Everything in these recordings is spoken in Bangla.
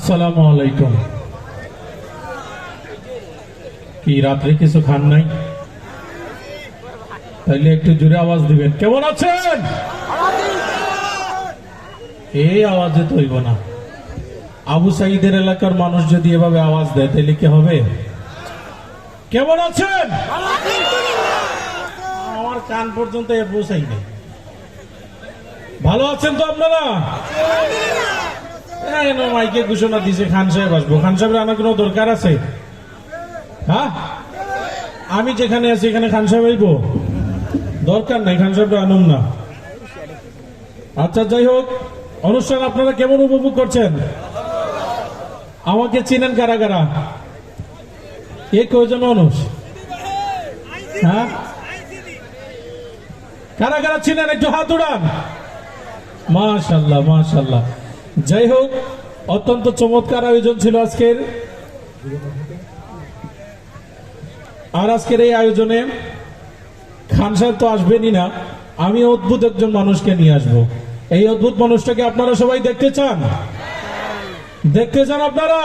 আসসালামু আলাইকুম। কি রাত্রে কিছু খান নাই? তাইলে একটু জোরে আওয়াজ দিবেন। কেমন আছেন? এই আওয়াজে তো হইব না। আবু সাইদের এলাকার মানুষ যদি এভাবে আওয়াজ দেয় তাহলে কি হবে? কেমন আছেন? আমার কান পর্যন্ত এর পৌঁছাই নেই। ভালো আছেন তো আপনারা? মাইকে ঘোষণা দিছে খান সাহেব আসবো। খান সাহেবের আনার কোনো দরকার আছে? হ্যাঁ, আমি যেখানে আছি এখানে খান সাহেব আইব? দরকার নাই, খান সাহেব আনুন না। আচ্ছা, যাই হোক, অনুষ্ঠান আপনারা কেমন উপভোগ করছেন? আমাকে চিনেন কারা কারা? এ কয়জন মানুষ? হ্যাঁ, কারা কারা চিনেন একটু হাত উড়ান। মাশাআল্লাহ মাশাআল্লাহ। যাই হোক, অত্যন্ত চমৎকার আয়োজন ছিল আজকের। আর আজকের এই আয়োজনে খান সাহেব তো আসবেনই না, আমি অদ্ভুত একজন মানুষকে নিয়ে আসবো। এই অদ্ভুত মানুষটাকে আপনারা সবাই দেখতে চান? দেখতে চান আপনারা?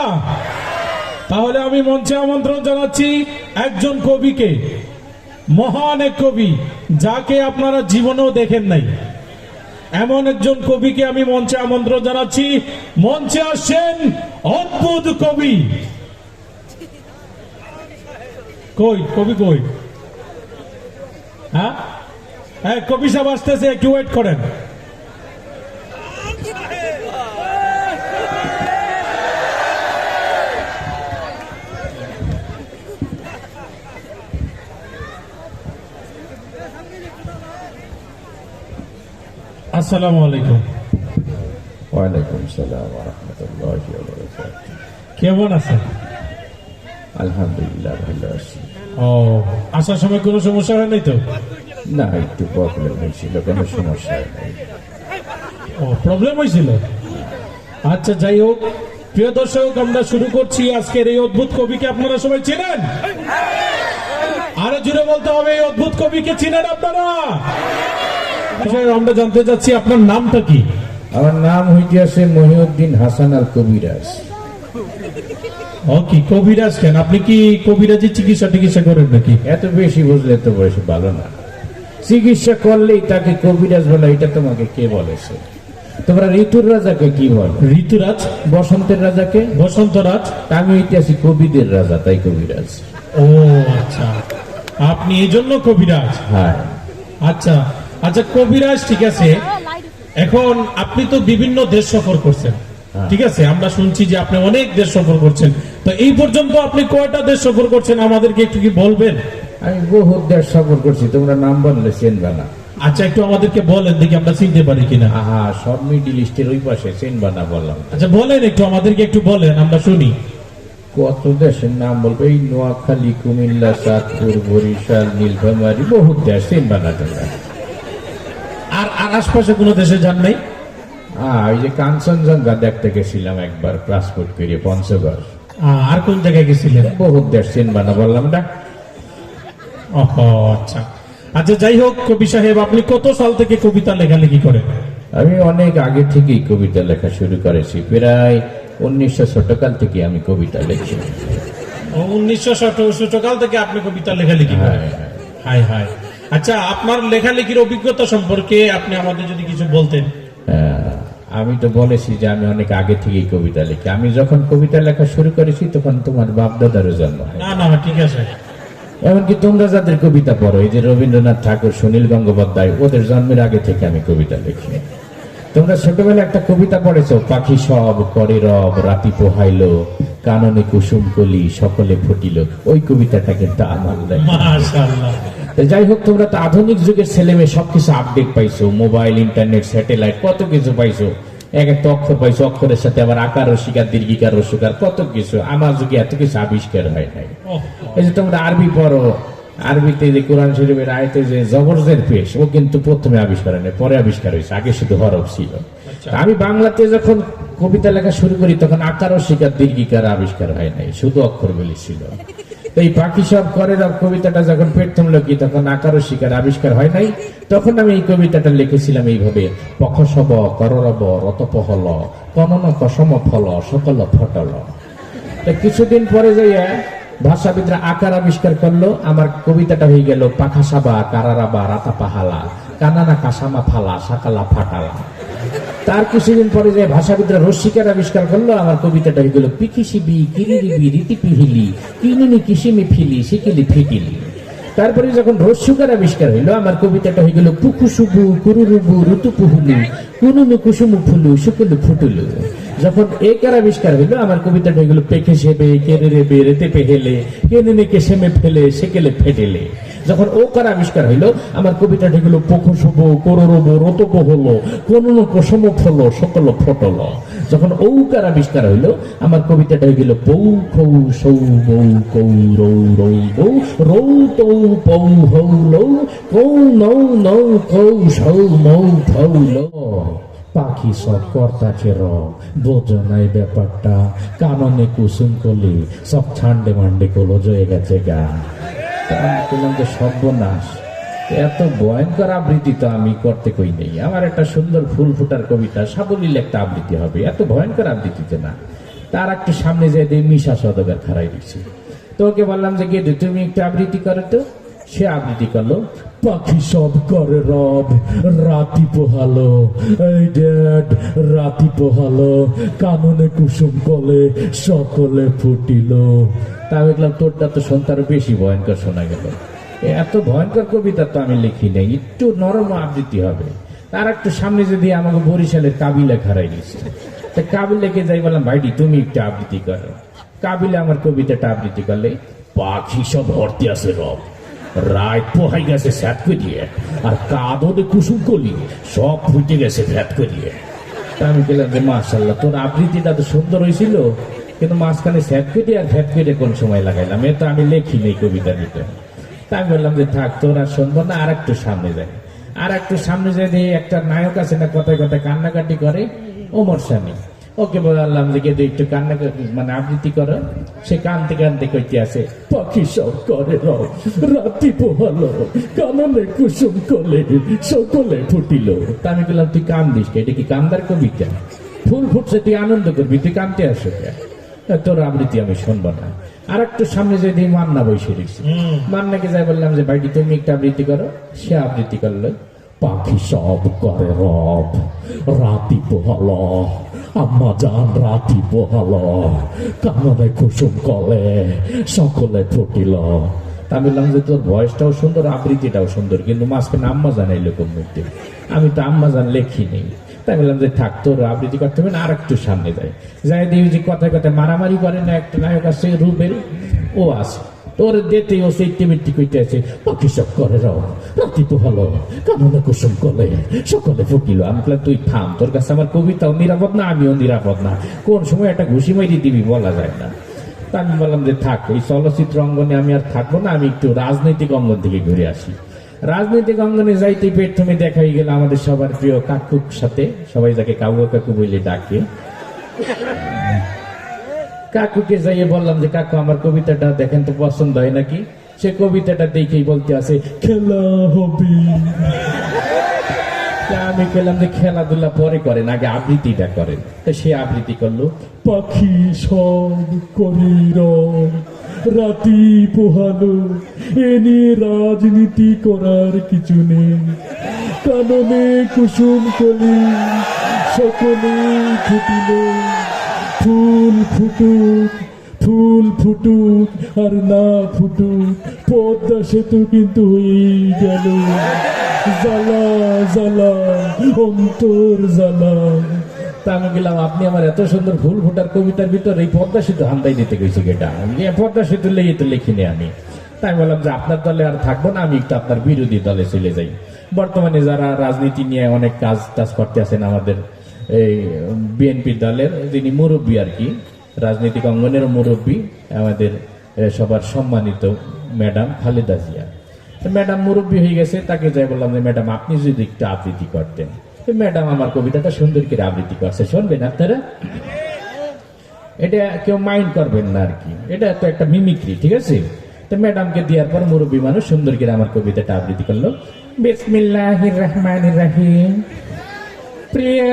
তাহলে আমি মঞ্চে আমন্ত্রণ জানাচ্ছি একজন কবিকে, মহান এক কবি, যাকে আপনারা জীবনেও দেখেন নাই। এমন একজন কবিকে আমি মঞ্চে আমন্ত্রণ জানাচ্ছি। মঞ্চে আসছেন অদ্ভুত কবি। কই কবি কই? হ্যাঁ হ্যাঁ, কবি সাহেব আসতেছে, একটু ওয়েট করেন। আসসালামু আলাইকুম। ওয়ালাইকুম সালাম ওয়া রাহমাতুল্লাহি ওয়া বারাকাতুহু। কেমন আছেন? আলহামদুলিল্লাহ, ভালো আছি। ও, আসার সময় কোনো সমস্যা হয় নাই তো? না, একটু প্রবলেম হয়েছিল, কোনো সমস্যা নেই। ও, প্রবলেম হয়েছিল। আচ্ছা, যাই হোক, প্রিয় দর্শক, আমরা শুরু করছি আজকের এই অদ্ভুত কবিকে। আপনারা সবাই চেনেন? আরো জুড়ে বলতে হবে, এই অদ্ভুত কবিকে চিনেন আপনারা? আমরা জানতে চাচ্ছি আপনার নামটা কি? আমার নাম হইতেছে মহিউদ্দিন হাসান আল কবিরাজ। ও, কি কবিরাজ? কেন, আপনি কি কবিরাজি চিকিৎসা করেন নাকি? এত বেশি বুঝলে তো বয়স ভালো না। চিকিৎসা করলেই তাকে কবিরাজ বলে, এটা তোমাকে কে বলেছে? তোমরা ঋতুর রাজাকে কি বলো? ঋতুরাজ। বসন্তের রাজাকে বসন্তরাজ। আমি হইতেছি কবিদের রাজা, তাই কবিরাজ। ও আচ্ছা, আপনি এই জন্য কবিরাজ? হ্যাঁ। আচ্ছা আচ্ছা, কবিরাজ ঠিক আছে। এখন আপনি তো বিভিন্ন দেশ সফর করছেন, ঠিক আছে? আমরা শুনছি যে আপনি অনেক দেশ সফর করছেন। তো এই পর্যন্ত আপনি কয়টা দেশ সফর করছেন আমাদেরকে একটু কি বলবেন? আমি বহুত দেশ সফর করছি, তোমরা নাম বললে চেনবা না। আচ্ছা, একটু আমাদেরকে বলেন দেখি আমরা চিনতে পারি কিনা। আহা, সব মিডিল ইস্টের ওই পাশে, চেনবা না বললাম। আচ্ছা বলেন, একটু আমাদেরকে একটু বলেন, আমরা শুনি। কত দেশের নাম বলবো? এই নোয়াখালী, কুমিল্লা, চাঁদপুর, বরিশাল, নীলফামারী, বহুত দেশ, চেনবা না তোমরা। আর আশপাশে কোনো দেশে যান নাই? ওই যে কাঞ্চনজঙ্ঘা দেখতে গেছিলাম একবার, পাসপোর্ট করিয়ে পঞ্চগড়। আর কোন জায়গায় গেছিলেন? বহুত দেশ, চেনবা না বললাম না। আচ্ছা আচ্ছা, যাই হোক, কবি সাহেব, আপনি কত সাল থেকে কবিতা লেখালেখি করেন? আমি অনেক আগে থেকেই কবিতা লেখা শুরু করেছি, প্রায় 1900 কাল থেকে আমি কবিতা লিখি। 1900 কাল থেকে আপনি কবিতা লেখালেখি করেন? High high. আচ্ছা, আপনার লেখালেখির অভিজ্ঞতা সম্পর্কে আপনি আমাদের যদি কিছু বলতেন। আমি তো বলেছি যে আমি অনেক আগে থেকেই কবিতা লিখি। আমি যখন কবিতা লেখা শুরু করেছি তখন তোমার বাপ দাদারও জন্ম হয়। না, ঠিক আছে। এমনকি তোমরা যাদের কবিতা পড়ো, এই যে রবীন্দ্রনাথ ঠাকুর, সুনীল গঙ্গোপাধ্যায়, ওদের জন্মের আগে থেকে আমি কবিতা লিখি। তোমরা ছোটবেলায় একটা কবিতা পড়েছো, পাখি সব করে রব, রাতি পোহাইলো, কাননে কুসুম কলি, সকলে ফুটিল। ওই কবিতাটা কিন্তু আমার লেখা। মাশাআল্লাহ। যাই হোক, তোমরা তো আধুনিক যুগের ছেলে মেয়ে, সবকিছু আপডেট পাইছো, মোবাইল, ইন্টারনেট, স্যাটেলাইট, কত কিছু পাইছো। এক একটা অক্ষর পাইছো, অক্ষরের সাথে আবার আকার রসিকার, দীর্ঘিকার রসিকার, কত কিছু। আমার যুগে এত কিছু আবিষ্কার হয় নাই। এই যে তোমরা আরবি পড়ো, আরবিতে যে কোরআন শরীফের আয়াতে যে জবরজের পেশ, ও কিন্তু প্রথমে আবিষ্কার হয় না, পরে আবিষ্কার হয়েছে। আগে শুধু হরফ ছিল। আমি বাংলাতে যখন কবিতা লেখা শুরু করি তখন আকার রসিকার, দীর্ঘিকার আবিষ্কার হয় নাই, শুধু অক্ষরগুলি ছিল। এই পাখি সব করে রব কবিতাটা যখন প্রথম লিখি তখন আকার ও শিকার আবিষ্কার হয় নাই, তখন আমি এই কবিতাটা লিখেছিলাম এইভাবে: পখসব কররব রতপহল কনন কসম ফল সকল ফটল। কিছুদিন পরে যাইয়া ভাষাবিদরা আকার আবিষ্কার করলো, আমার কবিতাটা হয়ে গেল পাখা সাবা কারারাবা রাতা পাহালা কানানা কাসামা ফালা সাকালা ফাটালা। তার কিছুদিন পরে যে ভাষাবিদরা রস্যিকার আবিষ্কার করলো, আমার কবিতাটা হয়ে গেল পিকিসিবি কিরিরিবি রীতি পিহিলি কিনিনি কিসিমি ফিলি সিকিলি ফিকিলি। তারপরে যখন রস্যকার আবিষ্কার হইলো, আমার কবিতাটা হয়ে গেল পুকুসুবু কুরুরুবু ঋতু পুহুলু কুনুনু কুসুমু ফুলু শুকুলু ফুটুলু। যখন একার আবিষ্কার হইলো, আমার কবিতাটা হয়ে গেল পেখে সেবে কেড়ে রেবে রেতে পেহেলে কেনে কেসেমে ফেলে সেকেলে ফেটেলে। যখন ওকার আবিষ্কার হইলো, আমার কবিতাটা হলো পখসব কররব রতপ হলো কোন কসম ফল সকল ফটল। যখন ঔকার আবিষ্কার হইলো, আমার কবিতাটা হয়ে গেল পৌ খৌ সৌ বৌ কৌ রৌ রৌ বৌ রৌ তৌ পৌ হৌ লৌ কৌ নৌ নৌ কৌ সৌ মৌ ফৌ লৌ। পাখি সব কর্তাকে বোঝো নাই ব্যাপারটা, কাননে কুসুম কলি সব ছান্ডে মান্ডে কলো জয়ে গেছে গা। সর্বনাশ, এত ভয়ঙ্কর আবৃত্তি তো আমি করতে কই নেই। আমার একটা সুন্দর ফুল ফুটার কবিতা সাবলীল একটা আবৃত্তি হবে, এত ভয়ঙ্কর আবৃত্তিতে না। তার একটু সামনে যেয়ে দিয়ে মিশা সদকার খাড়াই দিচ্ছি, তো ওকে বললাম যে গিয়ে তুমি একটু আবৃত্তি করো। তো সে আবৃত্তি করলো: পাখি সব করে রব রাতি পোহালো এই ড্যাড রাতি পোহালো কাননে কুসুম কলে সকলে ফুটিল। তা দেখলাম তোরটা তো শুনতে বেশি ভয়ঙ্কর শোনা গেল। এত ভয়ঙ্কর কবিতা তো আমি লিখি নাই, একটু নরম আবৃত্তি হবে। তার একটু সামনে যদি আমাকে বরিশালের কাবিলা খারাই দিচ্ছে, তা কাবিলাকে যাই বললাম ভাইটি তুমি একটু আবৃত্তি করো। কাবিলা আমার কবিতাটা আবৃত্তি করলে: পাখি সব ভর্তি আছে রব রাত পোহাই গেছে স্যাট করিয়ে আর কাঁদনে কুসুম কলি সব ফুটে গেছে ফ্যাট করিয়ে। তা আমি বললাম যে মাশাআল্লাহ, তোর আবৃত্তিটা তো সুন্দর হয়েছিল, কিন্তু মাঝখানে স্যাট করিয়ে আর ফ্যাট করিয়ে কোন সময় লাগাইলাম, এ তো আমি লেখি নেই কবিতার ভিতরে। তাই বললাম যে থাক, তোর আর শুনবো না, আর একটু সামনে যাই। আর একটু সামনে যাই দিয়ে একটা নায়ক আছে না কথায় কথায় কান্নাকাটি করে, ওমর সানি। ওকে বললাম যে গিয়ে একটু কান্নাকাটি মানে আবৃত্তি করো। সে কানতে কানতে কইতে আছে: পাখি সব করে রাতি পোহালো কাননে কুসুম কলে সকলে ফুটিল। তা আমি বললাম তুই কান্দিস কে? এটা কি কান্দার কবিতা? ফুল ফুটছে তুই আনন্দ করবি, তুই কানতে আসো কে? তোর আবৃত্তি আমি শুনবো না। আর একটু সামনে যাই দিয়ে মান্না বসে দিচ্ছি। মান্নাকে যাই বললাম যে ভাইটি তুমি একটা আবৃত্তি করো। সে আবৃত্তি করলো: পাখি সব করে রব রাতি পোহালো আম্মা জান রাতি পোহালো কাননে কুসুম কলে সকলে ফুটিল। তা বললাম যে তোর ভয়েসটাও সুন্দর, আবৃত্তিটাও সুন্দর, কিন্তু মাঝখানে আম্মা জান এলো কোন মধ্যে? আমি তো আম্মা জান লেখি নেই। তাই বললাম যে থাক, তোর আবৃত্তি করতে হবে না, আর একটু সামনে যায়। যাই দিয়ে যে কথায় কথায় মারামারি করে না একটা নায়ক আছে রুবেল, ও আছে তোর দেতে ও সেই টিমিটি কইতে আছে: পাখি সব করে রাতি পোহালো কাননে কুসুম কলে সকলে ফুটিল। আমি বললাম তুই থাম, তোর কাছে আমার কবিতাও নিরাপদ না, আমিও নিরাপদ না, কোন সময় একটা ঘুষি মারি দিবি বলা যায় না। তা আমি বললাম যে থাক, এই চলচ্চিত্র অঙ্গনে আমি আর থাকবো না, আমি একটু রাজনৈতিক অঙ্গন থেকে ঘুরে আসি। রাজনৈতিক অঙ্গনে যাইতে প্রথমে দেখাই গেল আমাদের সবার প্রিয় কাকুর সাথে, সবাই যাকে কাকু কাকু বলে ডাকে। কাকুকে যাইয়ে বললাম যে কাকু আমার কবিতাটা দেখেন তো পছন্দ হয় নাকি? সে কবিতাটা দেখেই বলতে আছে খেলা হবে। আমি বললাম যে খেলাধুলা পরে করেন, আগে আবৃত্তিটা করেন। সে আবৃত্তি করলো: পাখি সব করি রাতি পোহালো এ নিয়ে রাজনীতি করার কিছু নেই, কাননে কুসুম কলি সকলে ফুটিল। ফুল ফুটুক ফুল ফুটুক আর না ফুটুক পদ্মা সেতু কিন্তু হয়েই গেল, জ্বালা জ্বালা অন্তর জ্বালা। তা আমি গেলাম আপনি আমার এত সুন্দর ফুল ফুটার কবিতার ভিতরে এই পদ্মা সেতু হান্দাই দিতে গেছি কেটা? পদ্মা সেতু লেগে তো লিখিনি আমি। তাই বললাম যে আপনার দলে আর থাকবো না, আমি একটু আপনার বিরোধী দলে চলে যাই। বর্তমানে যারা রাজনীতি নিয়ে অনেক কাজ টাজ করতে আছেন আমাদের এই বিএনপি দলের যিনি মুরব্বী আর কি, রাজনৈতিক অঙ্গনের মুরব্বী, আমাদের সবার সম্মানিত ম্যাডাম খালেদা জিয়া। ম্যাডাম মুরব্বী হয়ে গেছে, তাকে যাই বললাম যে ম্যাডাম আপনি যদি একটু আবৃত্তি করতেন। ম্যাডাম আমার কবিতাটা সুন্দর করে আবৃত্তি করছে, শুনবেন আপনারা? এটা কেউ মাইন্ড করবেন না আর কি, এটা তো একটা মিমিক্রি, ঠিক আছে? তো ম্যাডামকে দেওয়ার পর মুরব্বী মানুষ সুন্দর করে আমার কবিতাটা আবৃত্তি করলো। বিসমিল্লাহির রহমানির রহিম। প্রিয়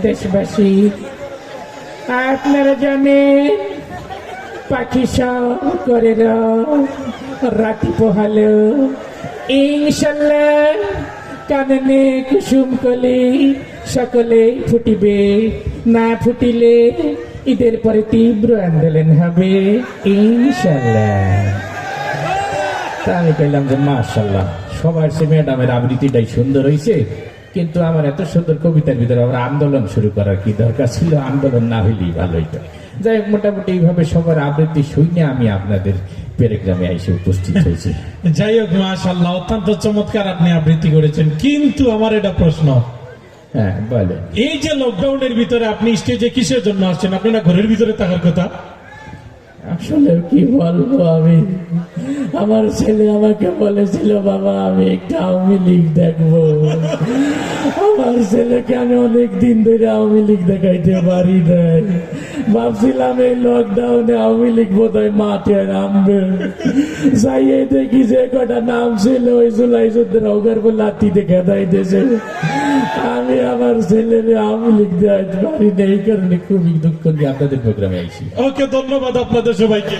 দেশবাসী, আপনারা জানেন পাখি সব করে রাতি পোহালো, ইনশাল্লাহ কাননে কুসুম কলি সকলে ফুটিবে, না ফুটিলে ঈদের পরে তীব্র আন্দোলন হবে ইনশাল্লাহ। তা আমি কইলাম যে মাশাল্লাহ, সবার সে ম্যাডামের আবৃত্তিটাই সুন্দর হয়েছে, কিন্তু আমার এত সুন্দর কবিতার ভিতরে আবার আন্দোলন শুরু করার কি দরকার ছিল? আন্দোলন না হইলেই ভালো হইতো। যাই হোক, মোটামুটি এইভাবে সবার আবৃত্তি শুনে আমি আপনাদের প্যারাগ্রামে এসে উপস্থিত হয়েছি। যাই হোক, মাশাআল্লাহ, অত্যন্ত চমৎকার আপনি আবৃত্তি করেছেন। কিন্তু আমার এটা প্রশ্ন, হ্যাঁ বলেন। এই যে লকডাউনের ভিতরে আপনি স্টেজে কিসের জন্য আসছেন? আপনি না ঘরের ভিতরে থাকার কথা? আসলে কি বলবো, আমি আমার ছেলে আমাকে বলেছিল, বাবা আমি একটা আওয়ামী লীগ দেখবো। আমার ছেলেকে আমি অনেক দিন ধরে আওয়ামী লীগ দেখাইতে পারি নাই। ভাবছিলাম এই লকডাউনে আওয়ামী লীগ বোধহয় মাঠে নামবে। যাইয়ে দেখি যে কটা নাম ছিল ওই জুলাই যুদ্ধের অগার লাঠিতে খেদাই দিয়েছে। আমি আমার ছেলের আওয়ামী লীগ দেখাইতে পারি না, এই কারণে খুবই দুঃখ নিয়ে আপনাদের প্রোগ্রামে আইছি। ওকে, ধন্যবাদ আপনাদের সবাইকে।